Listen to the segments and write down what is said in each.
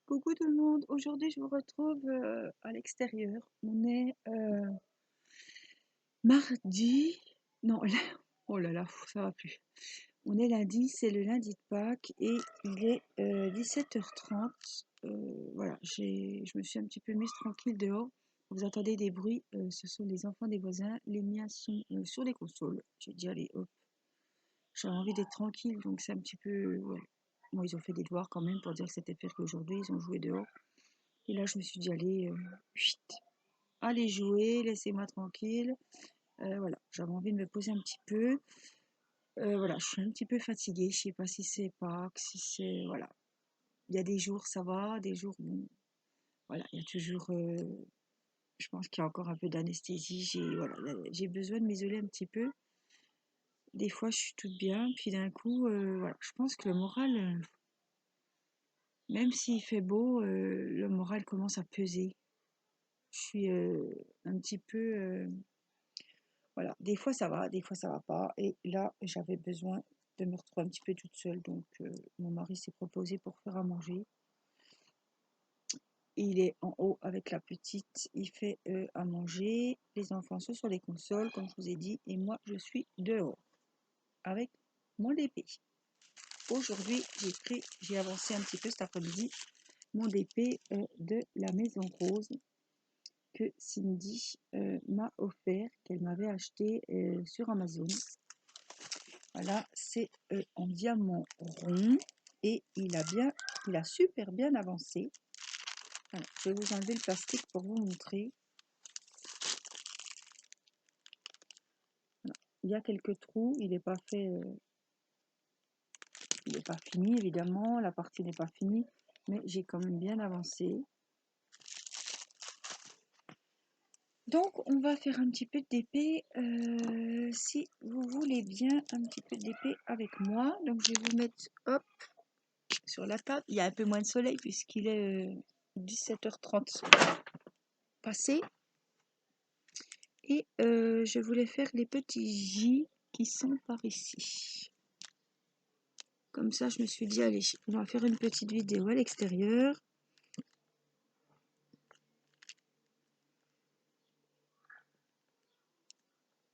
Coucou tout le monde, aujourd'hui je vous retrouve à l'extérieur. On est mardi, non, oh là là, ça va plus. On est lundi, c'est le lundi de Pâques et il est 17h30. Voilà, je me suis un petit peu mise tranquille dehors. Vous entendez des bruits, ce sont les enfants des voisins. Les miens sont sur les consoles. J'ai dit allez hop, j'avais envie d'être tranquille donc c'est un petit peu... Ouais. Bon, ils ont fait des devoirs quand même pour dire que c'était pire qu'aujourd'hui, ils ont joué dehors. Et là, je me suis dit, allez, chut, allez jouer, laissez-moi tranquille. Voilà, j'avais envie de me poser un petit peu. Voilà, je suis un petit peu fatiguée. Je sais pas si c'est Pâques, si c'est... Voilà. Il y a des jours, ça va, des jours, bon, voilà, il y a toujours... je pense qu'il y a encore un peu d'anesthésie. Voilà, j'ai besoin de m'isoler un petit peu. Des fois, je suis toute bien, puis d'un coup, voilà, je pense que le moral, même s'il fait beau, le moral commence à peser. Je suis un petit peu... Voilà, des fois ça va, des fois ça va pas. Et là, j'avais besoin de me retrouver un petit peu toute seule. Donc, mon mari s'est proposé pour faire à manger. Il est en haut avec la petite. Il fait à manger. Les enfants sont sur les consoles, comme je vous ai dit. Et moi, je suis dehors avec mon DP. Aujourd'hui, j'ai avancé un petit peu cet après-midi mon DP de la Maison Rose que Cindy m'a offert, qu'elle m'avait acheté sur Amazon. Voilà, c'est en diamant rond et il a super bien avancé. Voilà, je vais vous enlever le plastique pour vous montrer. Voilà, il y a quelques trous, il n'est pas fait, il n'est pas fini évidemment, la partie n'est pas finie, mais j'ai quand même bien avancé. Donc on va faire un petit peu d'épée, si vous voulez bien, un petit peu d'épée avec moi. Donc je vais vous mettre, hop, sur la table. Il y a un peu moins de soleil puisqu'il est 17h30 passé. Et je voulais faire les petits J qui sont par ici. Comme ça, je me suis dit, allez, on va faire une petite vidéo à l'extérieur.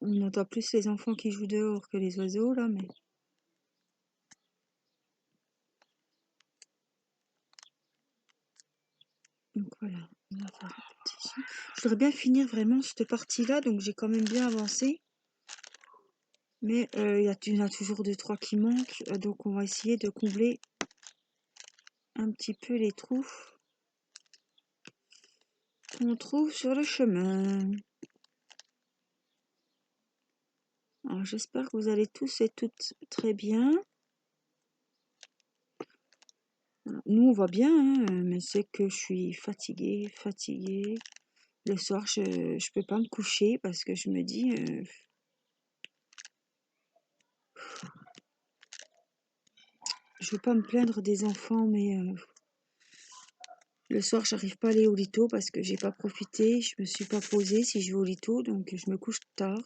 On entend plus les enfants qui jouent dehors que les oiseaux, là, mais... Donc voilà, on va faire un petit J. Je voudrais bien finir vraiment cette partie-là, donc j'ai quand même bien avancé. Mais il y en a toujours 2-3 qui manquent, donc on va essayer de combler un petit peu les trous qu'on trouve sur le chemin. Alors j'espère que vous allez tous et toutes très bien. Nous, on va bien, hein, mais c'est que je suis fatiguée. Le soir, je peux pas me coucher parce que je me dis... je veux pas me plaindre des enfants, mais le soir, j'arrive pas à aller au lito parce que j'ai pas profité. Je me suis pas posée si je vais au lito, donc je me couche tard.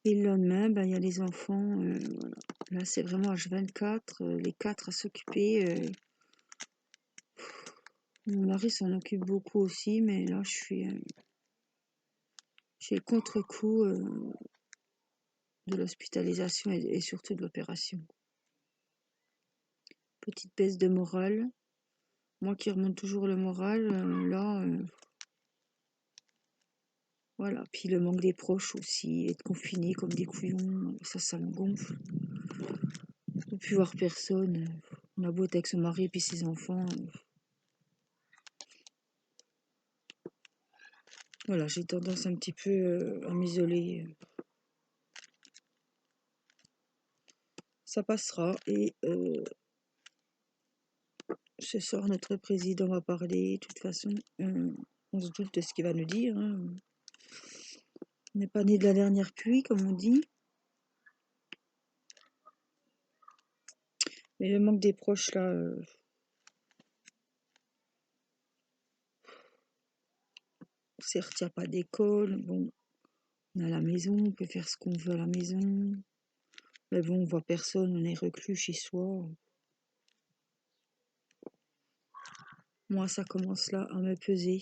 Et le lendemain, ben, il y a les enfants. Voilà. Là, c'est vraiment H24, les 4 à s'occuper. Mon mari s'en occupe beaucoup aussi, mais là, j'ai le contre-coup de l'hospitalisation et surtout de l'opération. Petite baisse de morale. Moi qui remonte toujours le moral, là, voilà. Puis le manque des proches aussi, être confiné comme des couillons, ça me gonfle. Ne plus voir personne. On a beau être avec son mari et puis ses enfants. Voilà, j'ai tendance un petit peu à m'isoler. Ça passera et ce soir notre président va parler. De toute façon, on se doute de ce qu'il va nous dire. Hein. On n'est pas né de la dernière pluie, comme on dit. Mais le manque des proches, là, certes, il n'y a pas d'école. Bon, on est à la maison, on peut faire ce qu'on veut à la maison. Mais bon, on voit personne, on est reclus chez soi. Moi, ça commence là à me peser.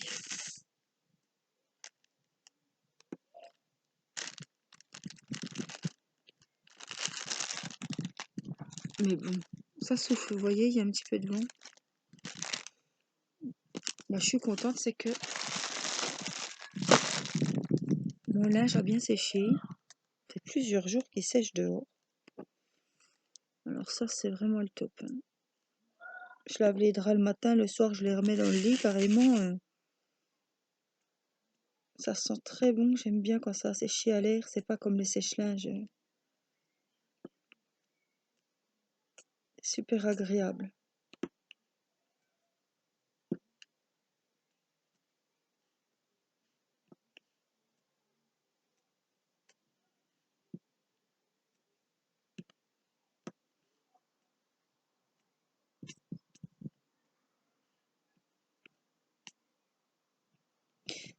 Mais bon, ça souffle, vous voyez, il y a un petit peu de vent. Bah, je suis contente, c'est que mon linge a bien séché. Ça fait plusieurs jours qu'il sèche dehors. Alors ça, c'est vraiment le top, hein. Je lave les draps le matin, le soir, je les remets dans le lit carrément. Ça sent très bon. J'aime bien quand ça a séché à l'air. C'est pas comme les sèche-linges. Super agréable.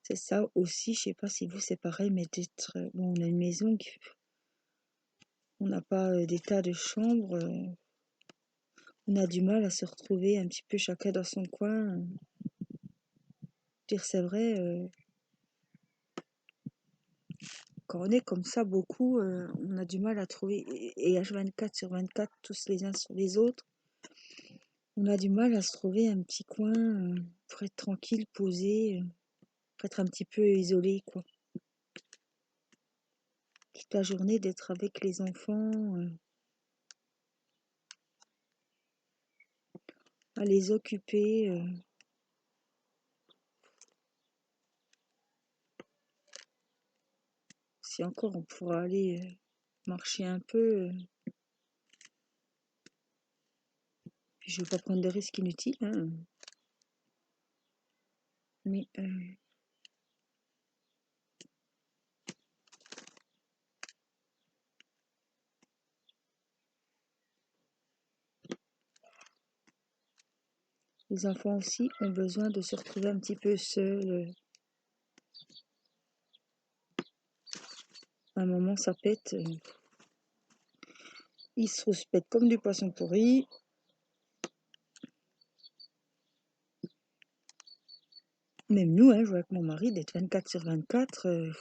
C'est ça aussi, je sais pas si vous c'est pareil, mais d'être. Bon, on a une maison, on n'a pas des tas de chambres. On a du mal à se retrouver un petit peu chacun dans son coin. Dire c'est vrai, quand on est comme ça beaucoup, on a du mal à trouver, et H24 sur 24, tous les uns sur les autres, on a du mal à se trouver un petit coin pour être tranquille, posé, pour être un petit peu isolé, quoi. Toute la journée d'être avec les enfants, à les occuper. Si encore on pourra aller marcher un peu, puis je ne veux pas prendre de risques inutiles, hein, mais les enfants aussi ont besoin de se retrouver un petit peu seuls. À un moment, ça pète. Ils se rouspètent comme du poisson pourri. Même nous, hein, je vois avec mon mari, d'être 24 sur 24, au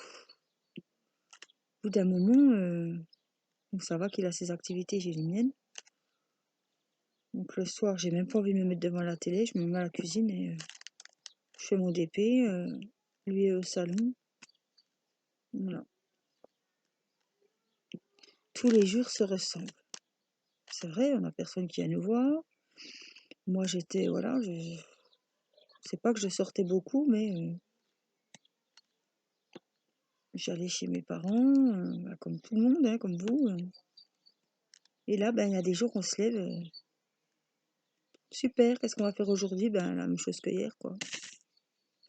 bout d'un moment, bon, ça va qu'il a ses activités, j'ai les miennes. Donc le soir, j'ai même pas envie de me mettre devant la télé, je me mets à la cuisine et je fais mon DP, lui est au salon. Voilà. Tous les jours se ressemblent. C'est vrai, on n'a personne qui vient nous voir. Moi, j'étais, voilà, c'est pas que je sortais beaucoup, mais j'allais chez mes parents, bah, comme tout le monde, hein, comme vous. Et là, ben, il y a des jours, on se lève, super, qu'est-ce qu'on va faire aujourd'hui? Ben, la même chose que hier, quoi.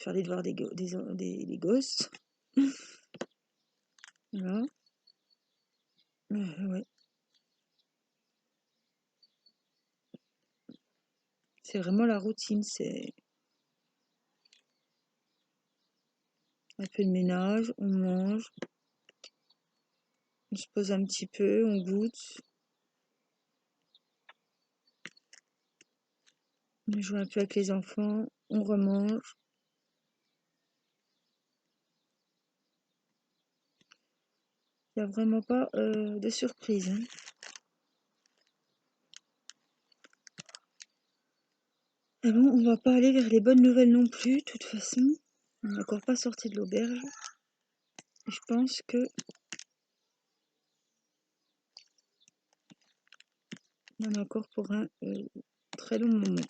Faire les devoirs des gosses. Voilà. Ouais. C'est vraiment la routine, c'est un peu de ménage, on mange, on se pose un petit peu, on goûte, on joue un peu avec les enfants, on remange. Il n'y a vraiment pas de surprise, hein. Ah bon, on va pas aller vers les bonnes nouvelles non plus, de toute façon. On n'est encore pas sorti de l'auberge. Je pense que on en a encore pour un très long moment.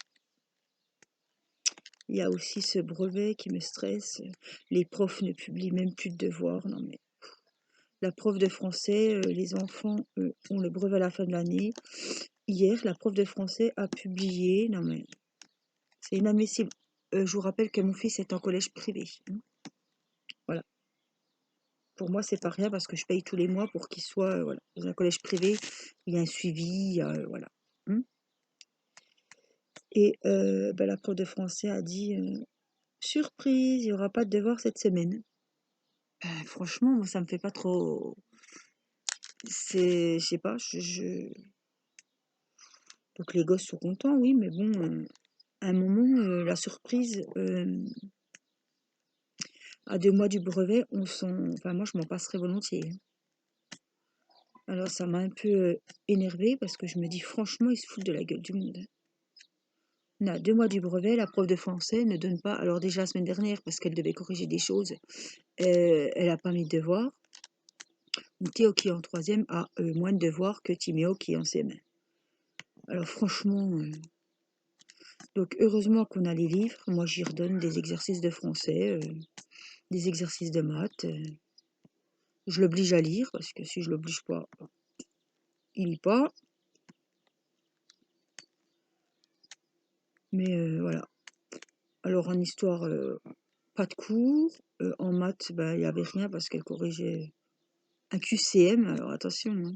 Il y a aussi ce brevet qui me stresse. Les profs ne publient même plus de devoirs. Non mais la prof de français, les enfants ont le brevet à la fin de l'année. Hier, la prof de français a publié. Non mais c'est inadmissible. Je vous rappelle que mon fils est en collège privé, hein. Voilà. Pour moi, c'est pas rien parce que je paye tous les mois pour qu'il soit voilà, dans un collège privé. Il y a un suivi, voilà. Hein. Et ben, la prof de français a dit surprise, il n'y aura pas de devoir cette semaine. Ben, franchement, moi, ça me fait pas trop. Je sais pas, donc les gosses sont contents, oui, mais bon, à un moment, la surprise, à 2 mois du brevet, enfin moi je m'en passerais volontiers, hein. Alors ça m'a un peu énervée parce que je me dis franchement, ils se foutent de la gueule du monde, hein. On est à 2 mois du brevet, la prof de français ne donne pas. Alors déjà la semaine dernière, parce qu'elle devait corriger des choses, elle n'a pas mis de devoirs. Théo qui est en troisième a moins de devoirs que Timéo qui est en CM1. Alors franchement, donc heureusement qu'on a les livres. Moi j'y redonne des exercices de français, des exercices de maths. Je l'oblige à lire parce que si je l'oblige pas, il lit pas. Mais voilà. Alors en histoire, pas de cours. En maths, il n'y avait rien parce qu'elle corrigeait un QCM. Alors attention, hein.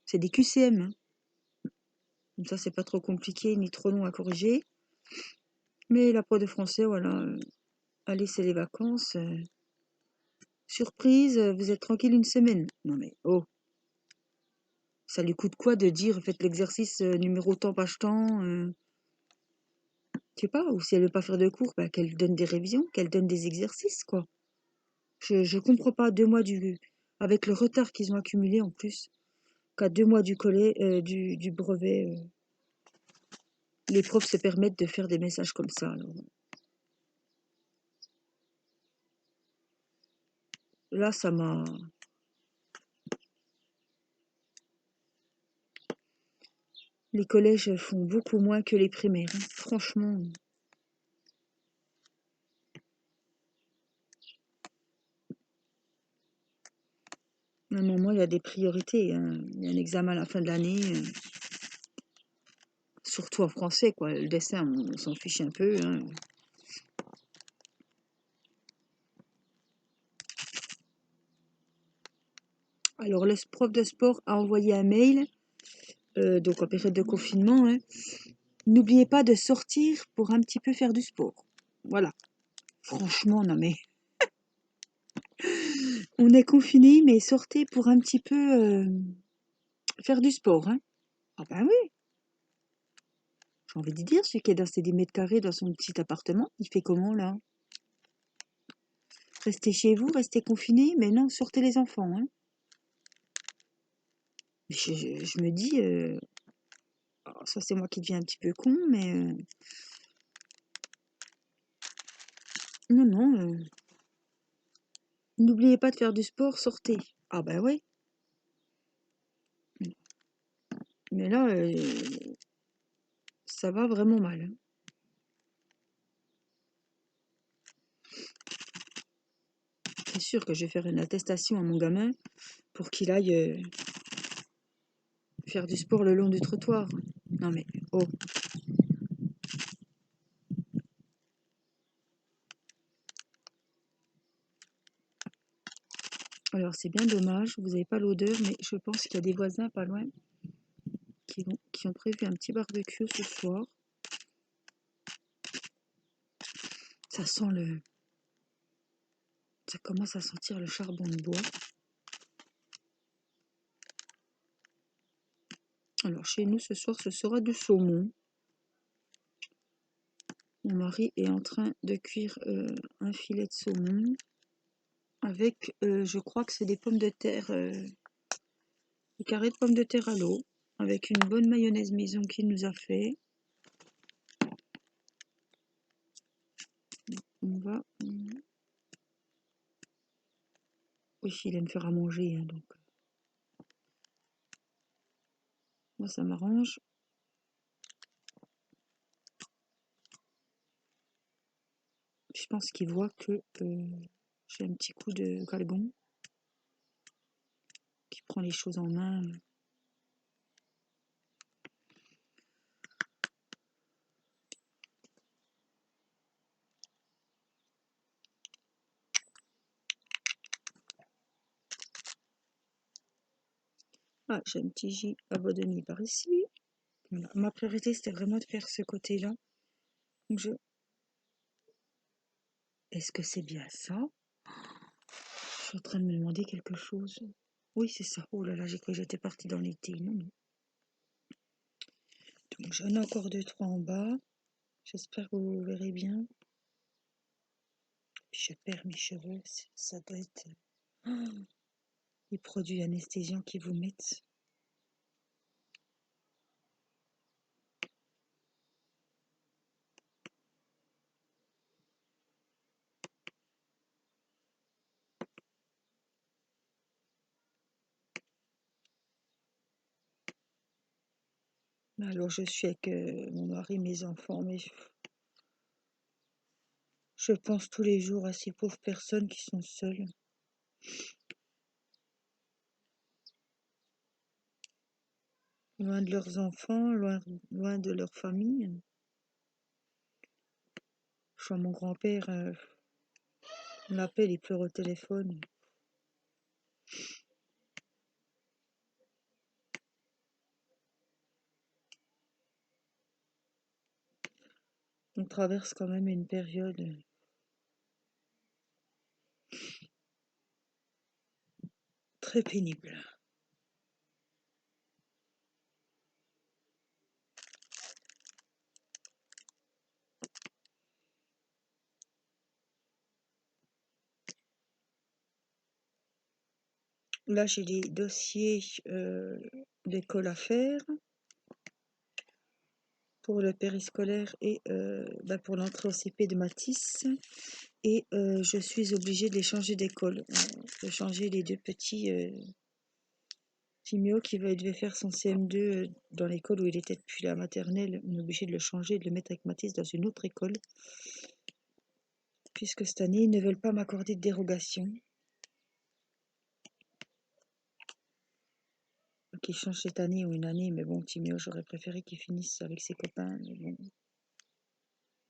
C'est des QCM, hein. Comme ça, c'est pas trop compliqué ni trop long à corriger. Mais la prof de français, voilà. Allez, c'est les vacances. Surprise, vous êtes tranquille une semaine. Non mais, oh, ça lui coûte quoi de dire faites l'exercice numéro temps, page temps, je sais pas, ou si elle veut pas faire de cours, qu'elle donne des révisions, qu'elle donne des exercices, quoi. Je comprends pas, 2 mois avec le retard qu'ils ont accumulé en plus, qu'à 2 mois du brevet, les profs se permettent de faire des messages comme ça. Alors, là, ça m'a... Les collèges font beaucoup moins que les primaires, hein. Franchement. À un moment, il y a des priorités, hein. Il y a un examen à la fin de l'année, surtout en français, quoi. Le dessin, on s'en fiche un peu, hein. Alors, le prof de sport a envoyé un mail, donc en période de confinement, hein. N'oubliez pas de sortir pour un petit peu faire du sport. Voilà. Franchement, non mais... On est confinés, mais sortez pour un petit peu faire du sport, hein. Ah ben oui, j'ai envie de dire, celui qui est dans ses 10 mètres carrés dans son petit appartement, il fait comment là? Restez chez vous, restez confinés, mais non, sortez les enfants, hein. Je me dis, alors ça c'est moi qui deviens un petit peu con, mais non, non, n'oubliez pas de faire du sport, sortez. Ah ben oui, mais là, ça va vraiment mal, hein. C'est sûr que je vais faire une attestation à mon gamin pour qu'il aille faire du sport le long du trottoir. Non mais, oh. Alors c'est bien dommage, vous n'avez pas l'odeur, mais je pense qu'il y a des voisins pas loin qui ont prévu un petit barbecue ce soir. Ça sent ça commence à sentir le charbon de bois. Alors chez nous ce soir ce sera du saumon. Mon mari est en train de cuire un filet de saumon avec, je crois que c'est des pommes de terre, des carrés de pommes de terre à l'eau, avec une bonne mayonnaise maison qu'il nous a fait. On va... Oui, il aime faire à manger, hein, donc moi ça m'arrange. Je pense qu'il voit que j'ai un petit coup de galgon, qui prend les choses en main. Ah, j'ai un petit J abandonné par ici. Voilà. Ma priorité, c'était vraiment de faire ce côté-là. Donc Est-ce que c'est bien ça? Je suis en train de me demander quelque chose. Oui, c'est ça. Oh là là, j'ai cru que j'étais partie dans l'été. Non, non. Donc j'en ai encore deux, trois en bas. J'espère que vous verrez bien. Puis je perds mes cheveux, ça doit être les produits anesthésiants qui vous mettent. Alors je suis avec mon mari, mes enfants, mais je pense tous les jours à ces pauvres personnes qui sont seules, loin de leurs enfants, loin de leur famille. Je vois mon grand-père, on l'appelle, il pleure au téléphone. On traverse quand même une période très pénible. Là, j'ai des dossiers d'école à faire pour le périscolaire et pour l'entrée au CP de Matisse. Et je suis obligée de les changer d'école, de changer les deux petits Timéo qui devait faire son CM2 dans l'école où il était depuis la maternelle. On est obligé de le changer, de le mettre avec Matisse dans une autre école, puisque cette année, ils ne veulent pas m'accorder de dérogation. Qu'il change cette année ou une année, mais bon, Timéo, j'aurais préféré qu'il finisse avec ses copains. Mais bon. De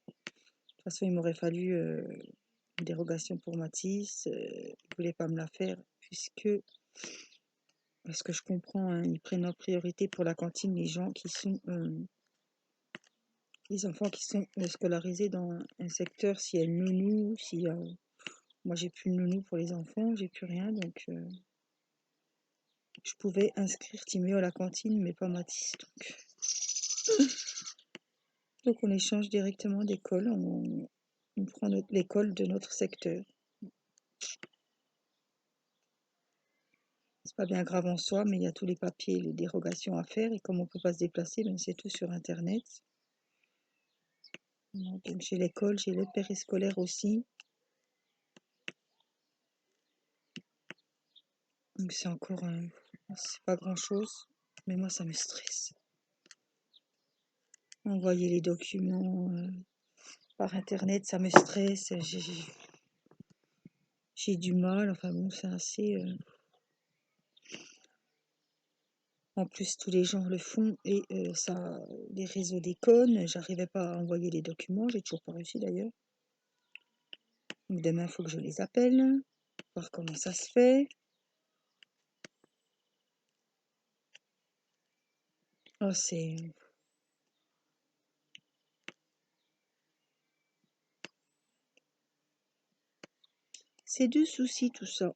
toute façon, il m'aurait fallu une dérogation pour Matisse. Il ne voulait pas me la faire, puisque, parce que je comprends, hein, ils prennent en priorité pour la cantine les gens qui sont, les enfants qui sont scolarisés dans un secteur, s'il y a une nounou, s'il y a... Moi, j'ai plus de nounou pour les enfants, j'ai plus rien, donc je pouvais inscrire Timéo à la cantine, mais pas Matisse. Donc on échange directement d'école, on prend l'école de notre secteur. C'est pas bien grave en soi, mais il y a tous les papiers, les dérogations à faire, et comme on peut pas se déplacer, ben c'est tout sur Internet. Donc j'ai l'école, j'ai le périscolaire aussi. Donc c'est encore c'est pas grand chose, mais moi ça me stresse. Envoyer les documents par Internet, ça me stresse, j'ai du mal, enfin bon, c'est assez... En plus, tous les gens le font et ça, les réseaux déconnent. J'arrivais pas à envoyer les documents, j'ai toujours pas réussi d'ailleurs. Donc demain, il faut que je les appelle, voir comment ça se fait. Oh, c'est deux soucis tout ça.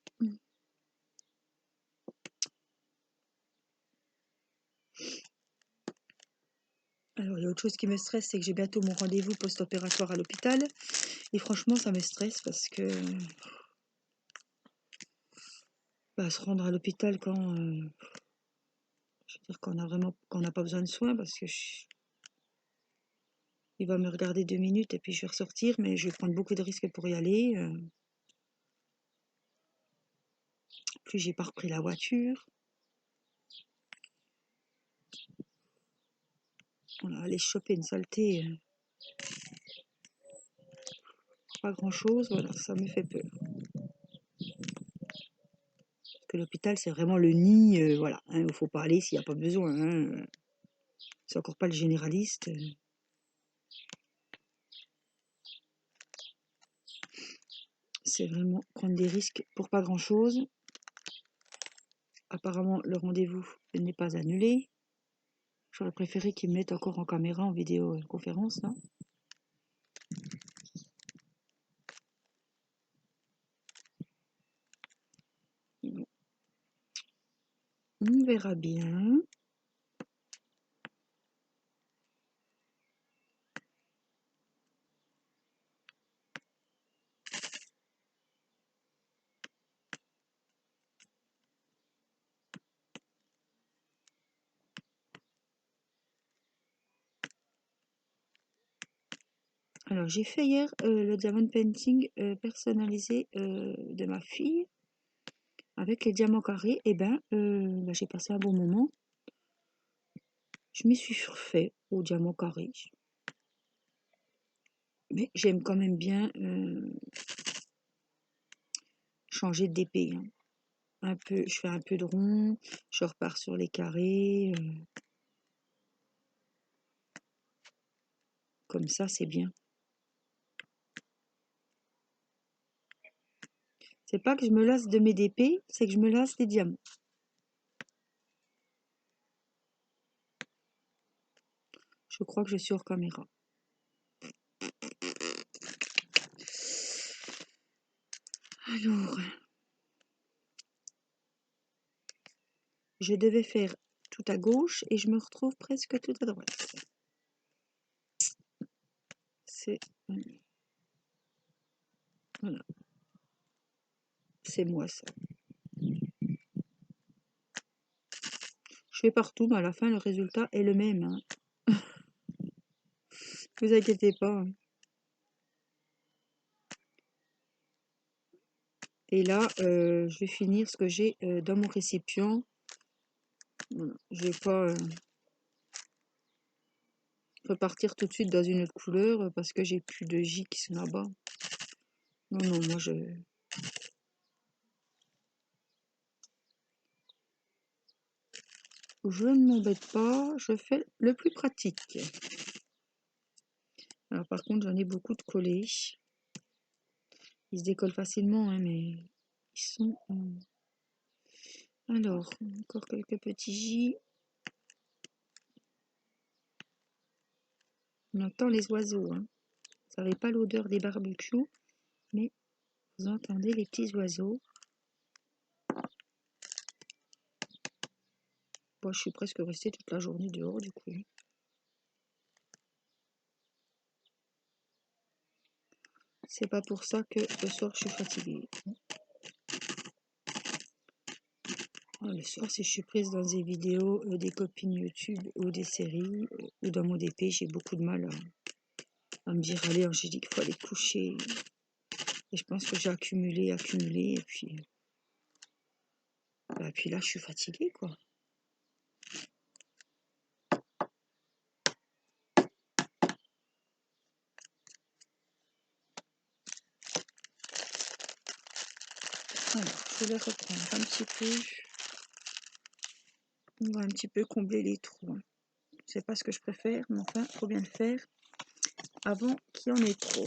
Alors, il y a autre chose qui me stresse, c'est que j'ai bientôt mon rendez-vous post-opératoire à l'hôpital. Et franchement, ça me stresse parce que se rendre à l'hôpital quand, je veux dire, quand on n'a pas besoin de soins, parce que il va me regarder 2 minutes et puis je vais ressortir, mais je vais prendre beaucoup de risques pour y aller. Plus j'ai pas repris la voiture. Voilà, aller choper une saleté, pas grand chose, voilà, ça me fait peur. Parce que l'hôpital, c'est vraiment le nid, voilà, hein, il ne faut pas aller s'il n'y a pas besoin. Hein. C'est encore pas le généraliste. C'est vraiment prendre des risques pour pas grand chose. Apparemment, le rendez-vous n'est pas annulé. J'aurais préféré qu'ils me mettent encore en caméra, en vidéoconférence, là. On verra bien. Alors, j'ai fait hier le diamond painting personnalisé de ma fille avec les diamants carrés. Et bah, j'ai passé un bon moment. Je m'y suis refait au diamant carré. Mais j'aime quand même bien changer d'épée, hein. Je fais un peu de rond, je repars sur les carrés. Comme ça, c'est bien. C'est pas que je me lasse de mes épées, c'est que je me lasse des diamants. Je crois que je suis hors caméra. Alors, je devais faire tout à gauche et je me retrouve presque tout à droite. C'est voilà, c'est moi ça. Je fais partout, mais à la fin, le résultat est le même, hein. Vous inquiétez pas, hein. Et là, je vais finir ce que j'ai dans mon récipient. Voilà. Je vais pas repartir tout de suite dans une autre couleur parce que j'ai plus de J qui sont là-bas. Non, non, moi je ne m'embête pas, je fais le plus pratique. Alors par contre, j'en ai beaucoup de collés. Ils se décollent facilement, hein, mais ils sont... Alors, encore quelques petits J. On entend les oiseaux, hein. Vous n'avez pas l'odeur des barbecues, mais vous entendez les petits oiseaux. Moi, je suis presque restée toute la journée dehors, du coup. C'est pas pour ça que ce soir, je suis fatiguée. Le soir, si je suis prise dans des vidéos des copines YouTube ou des séries ou dans mon DP, j'ai beaucoup de mal à me dire, allez, j'ai dit qu'il faut aller coucher. Et je pense que j'ai accumulé, et puis là, je suis fatiguée, quoi. Alors, je vais reprendre un petit peu. On va un petit peu combler les trous, hein. C'est pas ce que je préfère, mais enfin, il faut bien le faire avant qu'il y en ait trop.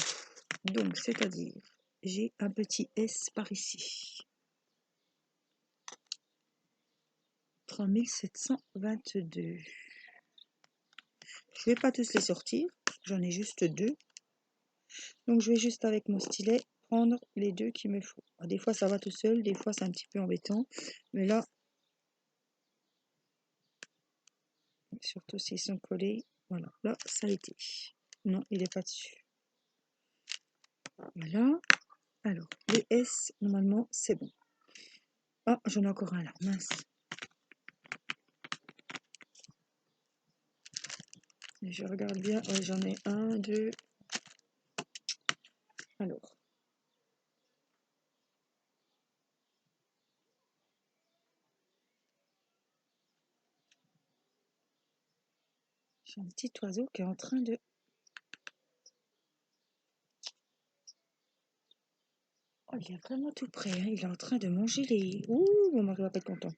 Donc, c'est-à-dire, j'ai un petit S par ici. 3722. Je vais pas tous les sortir, j'en ai juste deux. Donc, je vais juste avec mon stylet prendre les deux qu'il me faut. Alors, des fois, ça va tout seul, des fois, c'est un petit peu embêtant. Mais là, surtout s'ils sont collés, voilà, là, ça a été. Non, il n'est pas dessus. Voilà. Alors, le S, normalement, c'est bon. Ah, j'en ai encore un là, mince. Je regarde bien, ouais, j'en ai un, deux. Alors. J'ai un petit oiseau qui est en train de... Oh, il est vraiment tout près, hein. Il est en train de manger les... Ouh, mon mari va pas être content.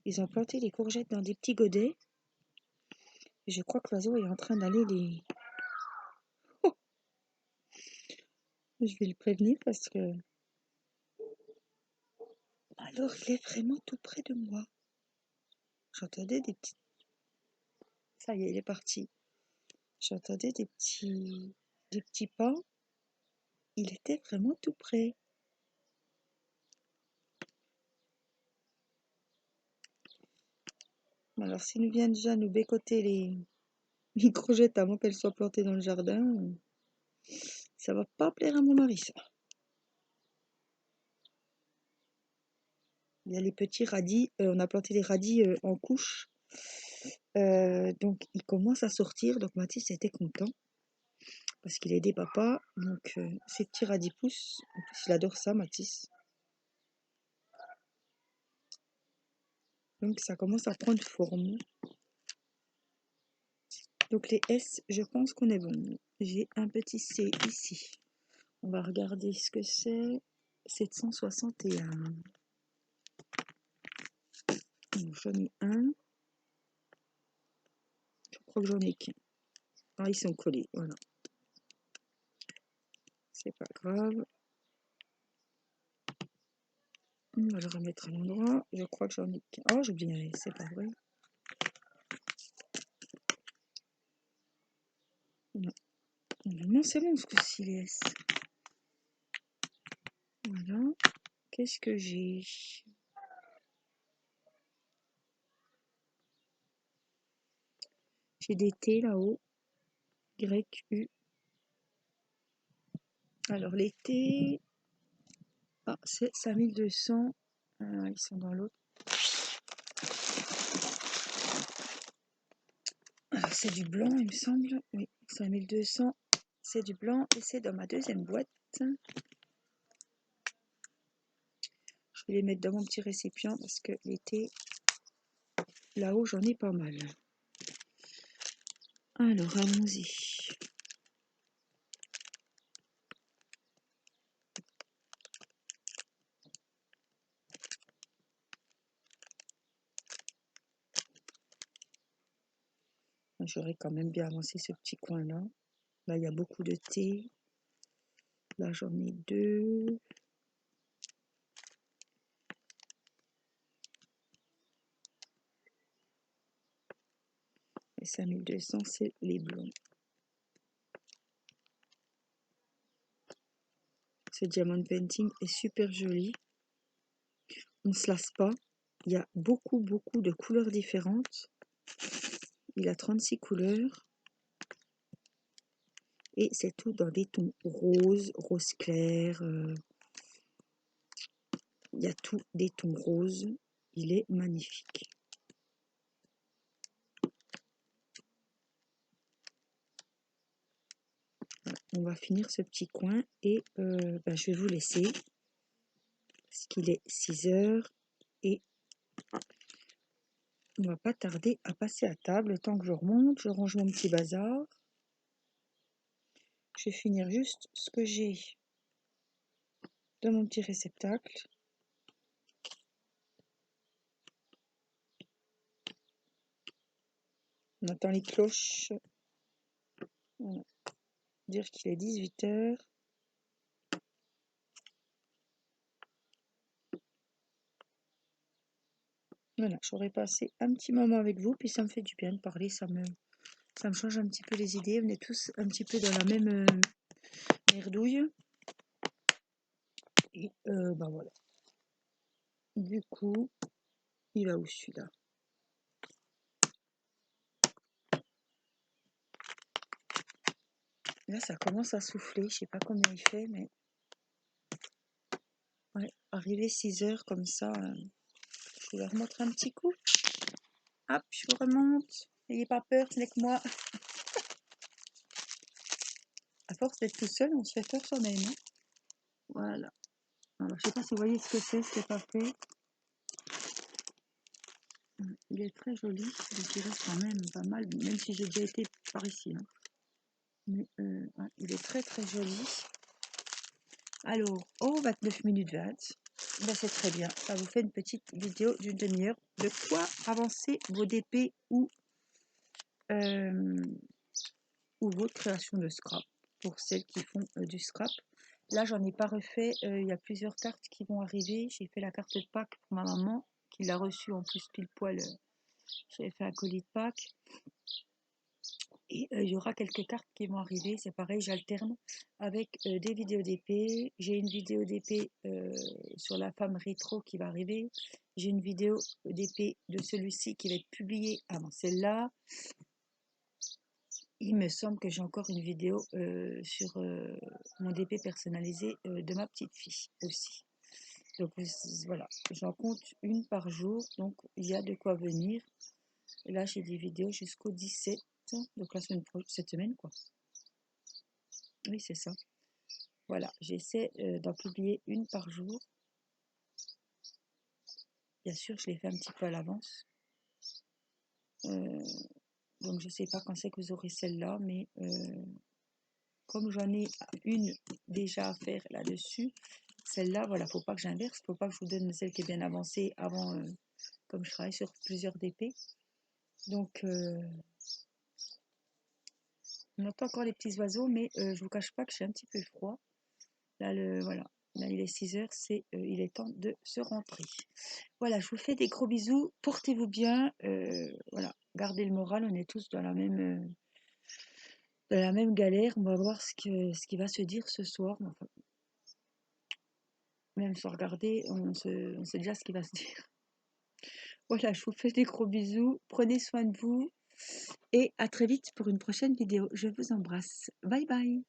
Ils ont planté les courgettes dans des petits godets. Et je crois que l'oiseau est en train d'aller les... Oh, je vais le prévenir parce que... Alors, il est vraiment tout près de moi. J'entendais des petits... Ça y est, il est parti. J'entendais des petits pas. Il était vraiment tout près. Alors, s'il vient déjà nous bécoter les courgettes avant qu'elles soient plantées dans le jardin, ça va pas plaire à mon mari, ça. Il y a les petits radis, on a planté les radis en couche. Donc ils commencent à sortir, donc Mathis était content. parce qu'il est des papas, donc ses petits radis-pouces. En plus, il adore ça, Mathis. Donc ça commence à prendre forme. Donc les S, je pense qu'on est bon. J'ai un petit C ici. On va regarder ce que c'est. 761. J'en ai un. Je crois que j'en ai qu'un. Ah, ils sont collés, voilà. C'est pas grave. On va le remettre à l'endroit. Je crois que j'en ai qu'un. Oh, j'ai oublié, c'est pas vrai. Non. Normalement, c'est bon ce coup-ci, les S. Voilà. Qu'est-ce que j'ai? J'ai des T là-haut. Y, U. Alors, les T. Ah, c'est 5200. Ils sont dans l'autre. C'est du blanc, il me semble. Oui, 5200. C'est du blanc et c'est dans ma deuxième boîte. Je vais les mettre dans mon petit récipient parce que l'été, là-haut, j'en ai pas mal. Alors, allons-y. J'aurais quand même bien avancé ce petit coin-là. Là, il y a beaucoup de thé. Là, j'en ai deux. Et 5200, c'est les blonds. Ce diamond painting est super joli. On ne se lasse pas. Il y a beaucoup de couleurs différentes. Il a 36 couleurs. Et c'est tout dans des tons roses, rose clair. Il y a tout des tons roses. Il est magnifique. Voilà, on va finir ce petit coin et je vais vous laisser. Parce qu'il est 6 heures et on va pas tarder à passer à table. Le temps que je remonte, je range mon petit bazar. Je vais finir juste ce que j'ai dans mon petit réceptacle. On attend les cloches. Voilà. Dire qu'il est 18 heures. Voilà, j'aurais passé un petit moment avec vous, puis ça me fait du bien de parler, ça me change un petit peu les idées. On est tous un petit peu dans la même merdouille. Et voilà. Du coup, il va où celui-là? Là, ça commence à souffler. Je sais pas combien il fait, mais ouais, arrivé 6 heures comme ça, je vais leur montrer un petit coup. Hop, je vous remonte. N'ayez pas peur, ce n'est que moi. À force d'être tout seul, on se fait peur soi-même. Hein. Voilà. Alors, je sais pas si vous voyez ce que c'est pas fait. Il est très joli, donc il reste quand même pas mal, même si j'ai déjà été par ici. Hein. Mais ouais, il est très joli. Alors, 29 minutes 20, ben c'est très bien. Ça vous fait une petite vidéo d'une demi-heure de quoi avancer vos DP ou votre création de scrap pour celles qui font du scrap. Là, j'en ai pas refait. Il y a plusieurs cartes qui vont arriver. J'ai fait la carte de Pâques pour ma maman qui l'a reçue en plus pile poil. J'avais fait un colis de Pâques. Et il y aura quelques cartes qui vont arriver, c'est pareil, j'alterne avec des vidéos d'épée. J'ai une vidéo d'épée sur la femme rétro qui va arriver. J'ai une vidéo d'épée de celui-ci qui va être publiée avant celle-là. Il me semble que j'ai encore une vidéo sur mon DP personnalisé de ma petite fille aussi. Donc voilà, j'en compte une par jour, donc il y a de quoi venir. Là, j'ai des vidéos jusqu'au 17, donc la semaine prochaine, cette semaine quoi. Oui, c'est ça. Voilà, j'essaie d'en publier une par jour. Bien sûr, je l'ai fait un petit peu à l'avance. Donc, je ne sais pas quand c'est que vous aurez celle-là, mais comme j'en ai une déjà à faire là-dessus, celle-là, voilà, faut pas que j'inverse, faut pas que je vous donne celle qui est bien avancée avant, comme je travaille sur plusieurs DP. Donc, on entend encore les petits oiseaux, mais je vous cache pas que j'ai un petit peu froid. Là, voilà, là, il est 6 heures, il est temps de se rentrer. Voilà, je vous fais des gros bisous, portez-vous bien, voilà, gardez le moral, on est tous dans la même galère, on va voir ce qui va se dire ce soir. Enfin, même sans regarder, on sait déjà ce qui va se dire. Voilà, je vous fais des gros bisous, prenez soin de vous et à très vite pour une prochaine vidéo. Je vous embrasse. Bye bye.